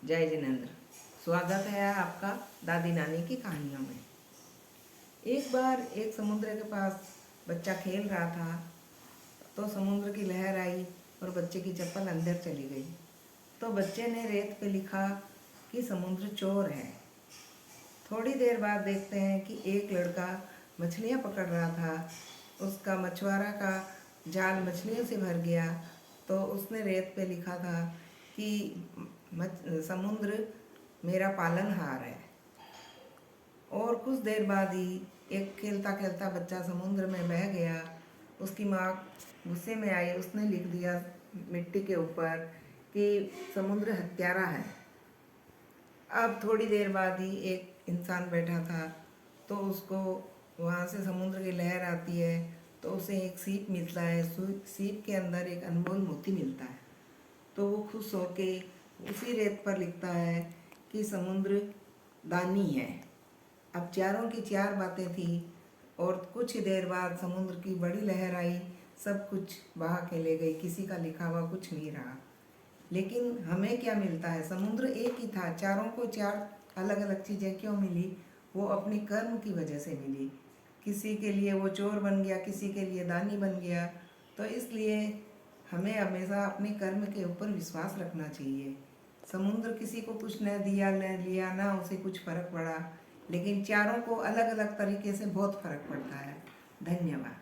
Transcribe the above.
जय जिनेंद्र। स्वागत है आपका दादी नानी की कहानियों में। एक बार एक समुद्र के पास बच्चा खेल रहा था तो समुद्र की लहर आई और बच्चे की चप्पल अंदर चली गई। तो बच्चे ने रेत पे लिखा कि समुद्र चोर है। थोड़ी देर बाद देखते हैं कि एक लड़का मछलियाँ पकड़ रहा था। उसका मछुआरा का जाल मछलियों से भर गया तो उसने रेत पे लिखा था कि समुद्र मेरा पालनहार है। और कुछ देर बाद ही एक खेलता खेलता बच्चा समुद्र में बह गया। उसकी माँ गुस्से में आई, उसने लिख दिया मिट्टी के ऊपर कि समुद्र हत्यारा है। अब थोड़ी देर बाद ही एक इंसान बैठा था तो उसको वहाँ से समुद्र की लहर आती है तो उसे एक सीप मिलता है। सीप के अंदर एक अनमोल मोती मिलता है तो वो खुश होके उसी रेत पर लिखता है कि समुद्र दानी है। अब चारों की चार बातें थी और कुछ ही देर बाद समुद्र की बड़ी लहर आई, सब कुछ बहा के ले गई, किसी का लिखा हुआ कुछ नहीं रहा। लेकिन हमें क्या मिलता है? समुद्र एक ही था, चारों को चार अलग अलग चीज़ें क्यों मिली? वो अपनी कर्म की वजह से मिली। किसी के लिए वो चोर बन गया, किसी के लिए दानी बन गया। तो इसलिए हमें हमेशा अपने कर्म के ऊपर विश्वास रखना चाहिए। समुद्र किसी को कुछ न दिया न लिया, ना उसे कुछ फर्क पड़ा, लेकिन चारों को अलग अलग तरीके से बहुत फर्क पड़ता है। धन्यवाद।